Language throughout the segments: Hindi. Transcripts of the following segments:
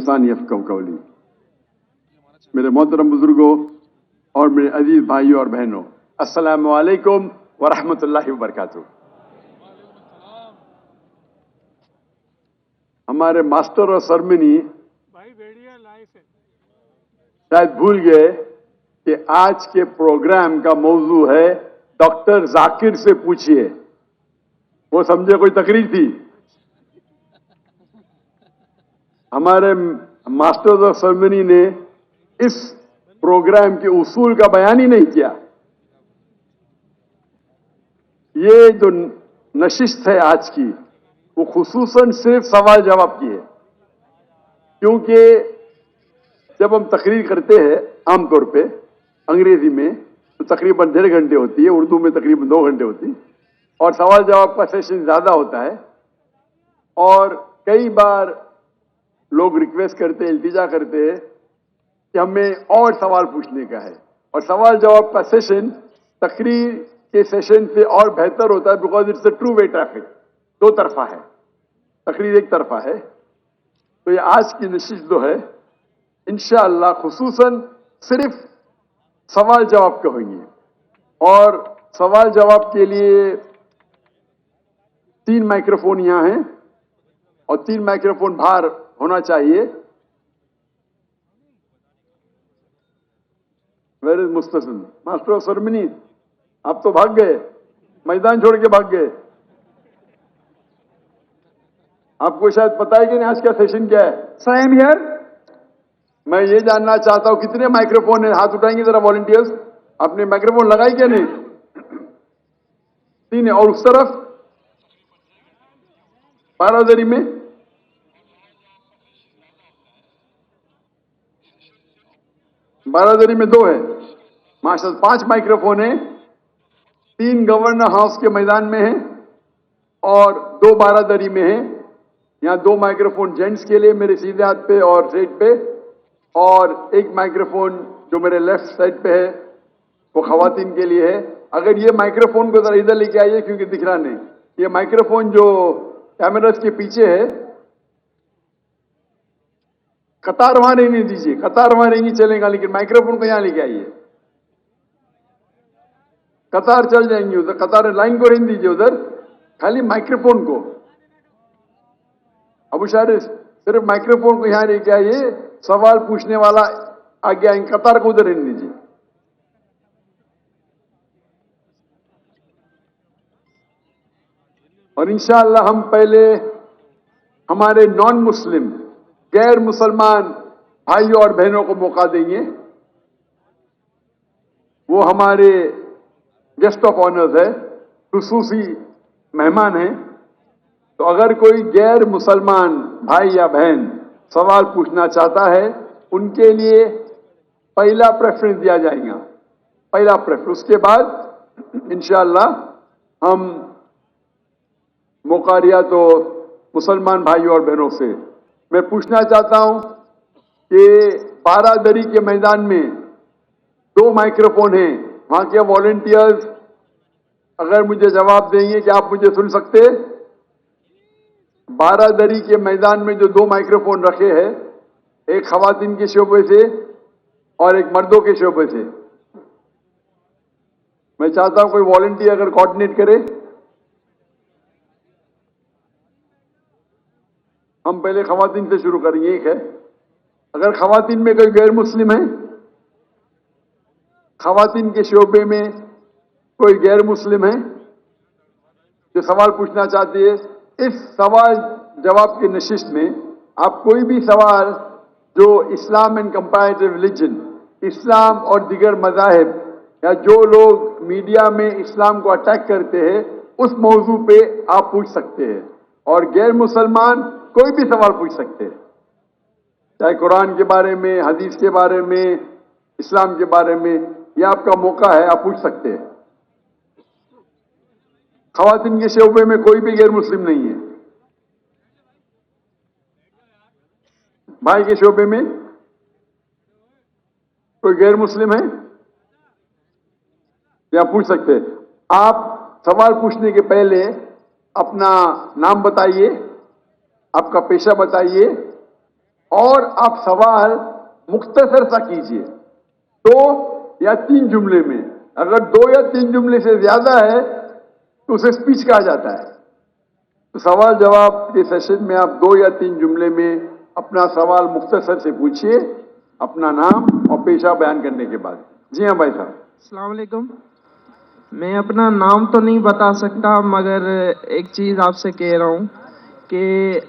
लिसानी यफ़क़हू क़ौली। मेरे मोहतरम बुजुर्गों और मेरे अजीज भाइयों और बहनों, अस्सलामु अलैकुम व रहमतुल्लाहि व बरकातुहू। हमारे मास्टर और सरमिनी शायद भूल गए कि आज के प्रोग्राम का मौजू है डॉक्टर जाकिर से पूछिए। वो समझे कोई तकरीर थी। हमारे मास्टर्स और सरमिनी ने इस प्रोग्राम के उसूल का बयान ही नहीं किया। ये जो नशिस्त है आज की, वो खुसूसन सिर्फ सवाल जवाब की है, क्योंकि जब हम तकरीर करते हैं आमतौर पे अंग्रेजी में तो तकरीबन 1.5 घंटे होती है, उर्दू में तकरीबन 2 घंटे होती है, और सवाल जवाब का सेशन ज्यादा होता है। और कई बार लोग रिक्वेस्ट करते हैं, इल्तिजा करते हैं कि हमें और सवाल पूछने का है, और सवाल जवाब का सेशन तकरीर के सेशन से और बेहतर होता है, because it's a true way traffic. 2 तरफा है, तकरीर एक तरफा है। तो ये आज की नशिस्त जो है इंशाअल्लाह खुसूसन सिर्फ सवाल जवाब के होंगे, और सवाल जवाब के लिए 3 माइक्रोफोन यहां हैं और 3 माइक्रोफोन बाहर होना चाहिए। Where is Mustasim? Master of ceremony, आप तो भाग गए, मैदान छोड़ के भाग गए। आपको शायद पता है कि नहीं आज का सेशन क्या है? Sir I am here. मैं ये जानना चाहता हूं कितने माइक्रोफोन है, हाथ उठाएंगे जरा वॉलंटियर्स। आपने माइक्रोफोन लगाई क्या? नहीं, 3 है। और उस तरफ बारादरी में बारादरी में 2 है। माशाल्लाह 5 माइक्रोफोन है। 3 गवर्नर हाउस के मैदान में है और 2 बारादरी में है। यहाँ 2 माइक्रोफोन जेंट्स के लिए मेरे सीधे हाथ पे और साइड पे, और 1 माइक्रोफोन जो मेरे लेफ्ट साइड पे है वो खवातीन के लिए है। अगर ये माइक्रोफोन को जरा इधर लेके आइए, क्योंकि दिख रहा नहीं। ये माइक्रोफोन जो कैमरास के पीछे है, कतार वहां रहने दीजिए, कतार वहां रहेंगी चलेगा, लेकिन माइक्रोफोन को यहां लेके आइए। कतार चल जाएंगी उधर, कतार लाइन को रहने दीजिए उधर, खाली माइक्रोफोन को। अबू शारिस सिर्फ माइक्रोफोन को यहां लेके आइए, सवाल पूछने वाला आगे आएंगे, कतार को उधर रहने दीजिए। और इंशाअल्लाह हम पहले हमारे नॉन मुस्लिम, गैर मुसलमान भाइयों और बहनों को मौका देंगे। वो हमारे गेस्ट ऑफ ऑनर्स है, खुसूसी मेहमान हैं। तो अगर कोई गैर मुसलमान भाई या बहन सवाल पूछना चाहता है, उनके लिए पहला प्रेफरेंस दिया जाएगा, पहला प्रेफरेंस। उसके बाद इंशाअल्लाह हम मौका दिया तो मुसलमान भाइयों और बहनों से मैं पूछना चाहता हूं कि बारादरी के मैदान में 2 माइक्रोफोन हैं। वहां के वॉलंटियर्स अगर मुझे जवाब देंगे कि आप मुझे सुन सकते, बारादरी के मैदान में जो 2 माइक्रोफोन रखे हैं, एक खवातीन के शोबे से और एक मर्दों के शोबे से, मैं चाहता हूं कोई वॉलंटियर अगर कोऑर्डिनेट करे। हम पहले खवातीन से शुरू करेंगे। एक है, अगर खवातीन में कोई गैर मुस्लिम है, खवातीन के शोबे में कोई गैर मुस्लिम है जो सवाल पूछना चाहती है, इस सवाल जवाब के नशिस्त में आप कोई भी सवाल जो इस्लाम एंड कंपैरेटिव रिलीजन, इस्लाम और दिगर मज़ाहिब, या जो लोग मीडिया में इस्लाम को अटैक करते हैं, उस मौजू पे आप पूछ सकते हैं। और गैर मुसलमान कोई भी सवाल पूछ सकते हैं, चाहे कुरान के बारे में, हदीस के बारे में, इस्लाम के बारे में। यह आपका मौका है, आप पूछ सकते हैं। खवातीन के शोबे में कोई भी गैर मुस्लिम नहीं है। भाई के शोबे में कोई गैर मुस्लिम है, या पूछ सकते हैं। आप सवाल पूछने के पहले अपना नाम बताइए, आपका पेशा बताइए, और आप सवाल मुख्तसर सा कीजिए, 2 या 3 जुमले में। अगर 2 या 3 जुमले से ज्यादा है तो उसे स्पीच कहा जाता है। तो सवाल जवाब के सेशन में आप 2 या 3 जुमले में अपना सवाल मुख्तसर से पूछिए, अपना नाम और पेशा बयान करने के बाद। जी हाँ भाई साहब। अस्सलाम वालेकुम। मैं अपना नाम तो नहीं बता सकता, मगर एक चीज़ आपसे कह रहा हूँ कि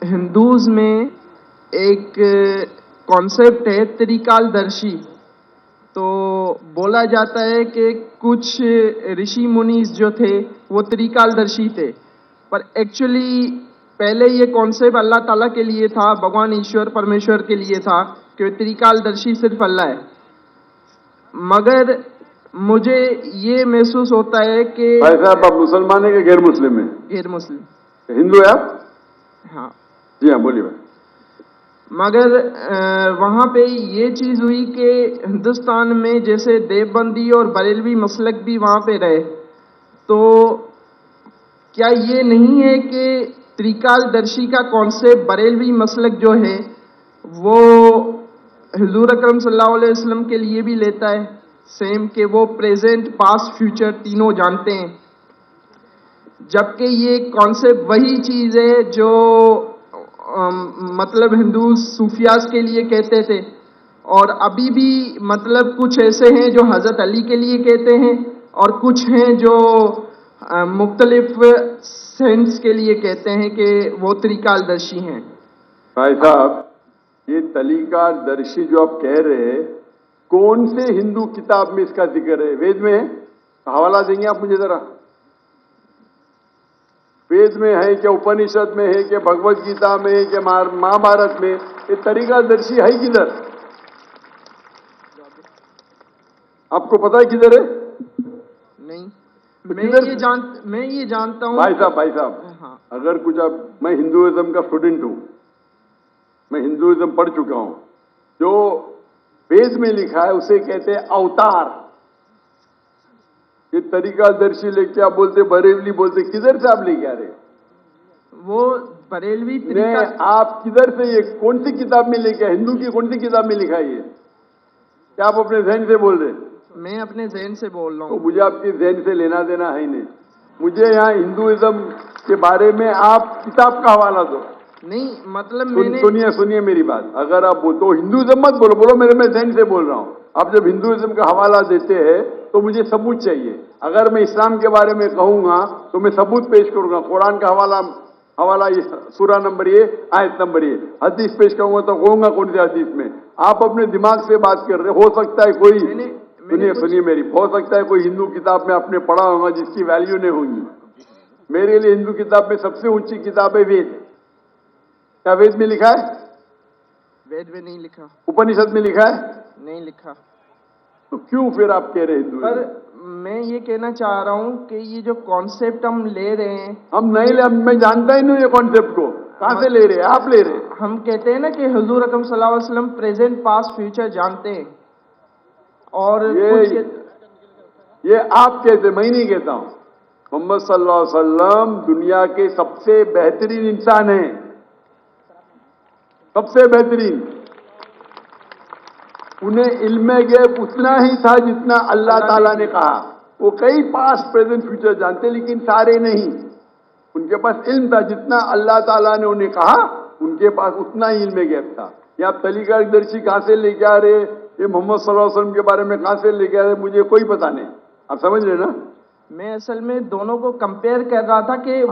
हिंदूज़ में एक कॉन्सेप्ट है त्रिकालदर्शी। तो बोला जाता है कि कुछ ऋषि मुनीस जो थे वो त्रिकालदर्शी थे, पर एक्चुअली पहले ये कॉन्सेप्ट अल्लाह ताला के लिए था, भगवान ईश्वर परमेश्वर के लिए था कि त्रिकालदर्शी सिर्फ अल्लाह है। मगर मुझे ये महसूस होता है कि भाई साहब, आप मुसलमान है कि गैर मुस्लिम है? गैर मुस्लिम। हिंदू है आप? हाँ जी हाँ, बोलिए भाई। मगर वहाँ पे ये चीज़ हुई कि हिंदुस्तान में जैसे देवबंदी और बरेलवी मसलक भी वहाँ पे रहे, तो क्या ये नहीं है कि त्रिकालदर्शी का कॉन्सेप्ट बरेलवी मसलक जो है वो हुजूर अकरम सल्लल्लाहु अलैहि वसल्लम के लिए भी लेता है, सेम कि वो प्रेजेंट पास्ट फ्यूचर तीनों जानते हैं, जबकि ये कॉन्सेप्ट वही चीज़ है जो मतलब हिंदू सूफियाज के लिए कहते थे, और अभी भी मतलब कुछ ऐसे हैं जो हज़रत अली के लिए कहते हैं और कुछ हैं जो मुख्तलिफ सेंस के लिए कहते हैं कि वो त्रिकालदर्शी हैं। भाई साहब, ये तरीकादर्शी जो आप कह रहे हैं, कौन से हिंदू किताब में इसका जिक्र है? वेद में है? हवाला देंगे आप मुझे जरा? वेद में है क्या, उपनिषद में है क्या, भगवत गीता में है क्या, महाभारत में? ये तरीकादर्शी है किधर? आपको पता है किधर है? नहीं, तो मैं ये जानता हूँ। भाई साहब, हाँ। अगर कुछ आप, मैं हिंदुइज्म का स्टूडेंट हूं, मैं हिंदुइज्म पढ़ चुका हूं। जो वेद में लिखा है उसे कहते हैं अवतार। ये तरीकादर्शी लेके आप बोलते बरेलवी बोलते, किधर से आप लेके आ रहे? वो बरेलवी आप किधर से, ये कौन सी किताब में लेके आए? हिंदू की कौन सी किताब में लिखा है ये? क्या आप अपने जहन से बोल रहे? मैं अपने जहन से बोल रहा तो हूँ। मुझे आपकी जहन से लेना देना है ही नहीं। मुझे यहाँ हिंदुइज्म के बारे में आप किताब का हवाला दो। नहीं मतलब सुनिए मेरी बात। अगर आप तो हिंदुइज्म मत बोलो मेरे, मैं जहन से बोल रहा हूँ। आप जब हिंदुइज्म का हवाला देते हैं तो मुझे सबूत चाहिए। अगर मैं इस्लाम के बारे में कहूंगा तो मैं सबूत पेश करूंगा। कुरान का हवाला ये सूरा नंबर ये, आयत नंबर ये। हदीस पेश करूंगा तो कहूंगा कौन सी हदीस में। आप अपने दिमाग से बात कर रहे हो सकता है कोई, सुनिए मेरी, हो सकता है कोई हिंदू किताब में आपने पढ़ा होगा जिसकी वैल्यू नहीं होगी। मेरे लिए हिंदू किताब में सबसे ऊंची किताब है वेद। क्या वेद में लिखा है? वेद में नहीं लिखा। उपनिषद में लिखा है? नहीं लिखा। तो क्यों फिर आप कह रहे हिंदू? पर मैं ये कहना चाह रहा हूँ कि ये जो कॉन्सेप्ट हम ले रहे हैं, हम नहीं ले, मैं जानता ही नहीं ये कॉन्सेप्ट को। कहां से ले रहे हैं? आप ले रहे हैं। हम कहते हैं ना कि हुजूर अकरम सल्लल्लाहु अलैहि वसल्लम प्रेजेंट पास्ट फ्यूचर जानते हैं, और ये आप कहते, मैं नहीं कहता हूं। मोहम्मद सल्लल्लाहु अलैहि वसल्लम दुनिया के सबसे बेहतरीन इंसान हैं, सबसे बेहतरीन। उन्हें इल्म गैब उतना ही था जितना अल्लाह ताला ने कहा। वो कई पास्ट प्रेजेंट फ्यूचर जानते, लेकिन सारे नहीं। उनके पास इल्म था जितना अल्लाह ताला ने उन्हें कहा, उनके पास उतना ही इल्म गैब था। ये आप तरीकादर्शी कहां से लेके आ रहे? ये मोहम्मद सल्लल्लाहु अलैहि वसल्लम के बारे में कहां से लेके आ रहे? मुझे कोई पता नहीं। आप समझ रहे ना? मैं असल में दोनों को कंपेयर कर रहा था कि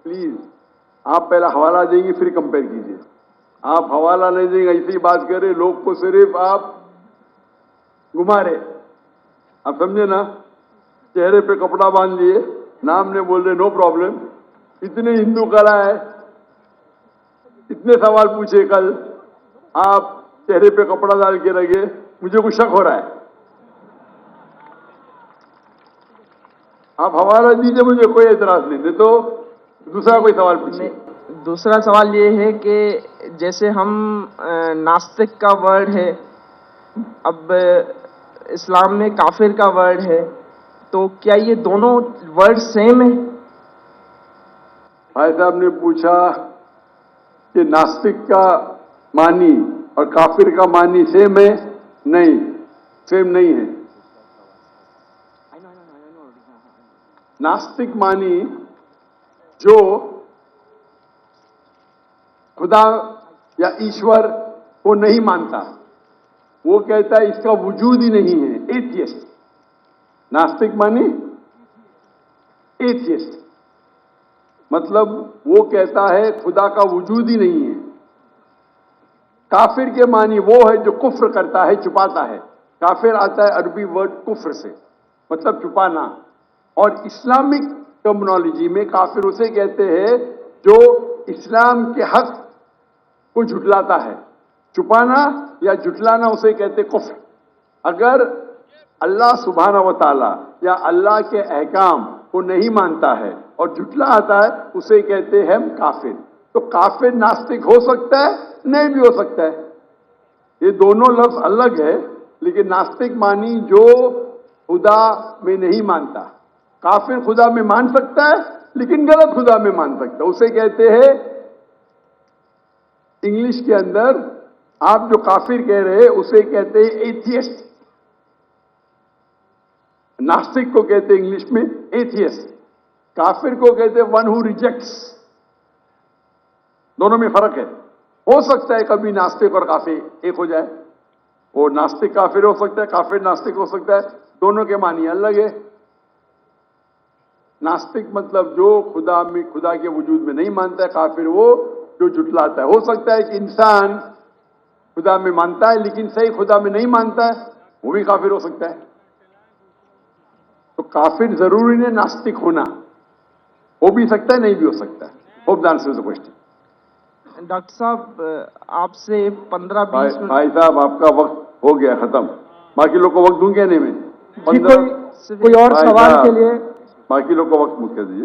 प्लीज आप पहला हवाला देंगे फिर कंपेयर कीजिए। आप हवाला नहीं देंगे, ऐसी बात करें, लोग को सिर्फ आप घुमा रहे। आप समझे ना? चेहरे पे कपड़ा बांध लिए, नाम ने बोल रहे नो प्रॉब्लम। इतने हिंदू कला है, इतने सवाल पूछे कल, आप चेहरे पे कपड़ा डाल के रखे। मुझे कुछ शक हो रहा है। आप हवाला दीजिए, मुझे कोई एतराज नहीं। तो दूसरा कोई सवाल पूछिए। दूसरा सवाल ये है कि जैसे हम नास्तिक का वर्ड है, अब इस्लाम में काफिर का वर्ड है, तो क्या ये दोनों वर्ड सेम है? भाई साहब ने पूछा कि नास्तिक का मानी और काफिर का मानी सेम है? नहीं, सेम नहीं है। नास्तिक मानी जो खुदा या ईश्वर को नहीं मानता, वो कहता है इसका वजूद ही नहीं है, एथियस्ट। नास्तिक मानी एथियस्ट, मतलब वो कहता है खुदा का वजूद ही नहीं है। काफिर के मानी वो है जो कुफ्र करता है, छुपाता है। काफिर आता है अरबी वर्ड कुफ्र से, मतलब छुपाना। और इस्लामिक टर्मिनोलॉजी में काफिर उसे कहते हैं जो इस्लाम के हक को झुटलाता है। छुपाना या झुटलाना उसे कहते कुफ्र। अगर अल्लाह सुब्हाना व तआला या अल्लाह के अहकाम को नहीं मानता है और झुटला आता है, उसे कहते हैं हम काफिर। तो काफिर नास्तिक हो सकता है, नहीं भी हो सकता है। ये दोनों लफ्ज अलग है, लेकिन नास्तिक मानी जो खुदा में नहीं मानता। काफिर खुदा में मान सकता है, लेकिन गलत खुदा में मान सकता है। उसे कहते हैं इंग्लिश के अंदर, आप जो काफिर कह रहे हैं उसे कहते हैं एथियस्ट। नास्तिक को कहते हैं इंग्लिश में एथियस्ट, काफिर को कहते हैं वन हु रिजेक्ट्स। दोनों में फर्क है। हो सकता है कभी नास्तिक और काफिर एक हो जाए, और नास्तिक काफिर हो सकता है, काफिर नास्तिक हो सकता है, दोनों के मानी अलग है। नास्तिक मतलब जो खुदा के वजूद में नहीं मानता है, काफिर वो जो जुटलाता है। हो सकता है कि इंसान खुदा में मानता है लेकिन सही खुदा में नहीं मानता है, वो भी काफिर हो सकता है। तो काफिर जरूरी नहीं नास्तिक होना, हो भी सकता है, नहीं भी हो सकता है। Hope the answer the question. Doctor साहब, आपसे 15-20 मिनट। भाई साहब, आपका वक्त हो गया खत्म। बाकी लोग को वक्त दूंगे नहीं मैं? कोई और सवाल के लिए बाकी लोग को वक्त मुझ कर दीजिए।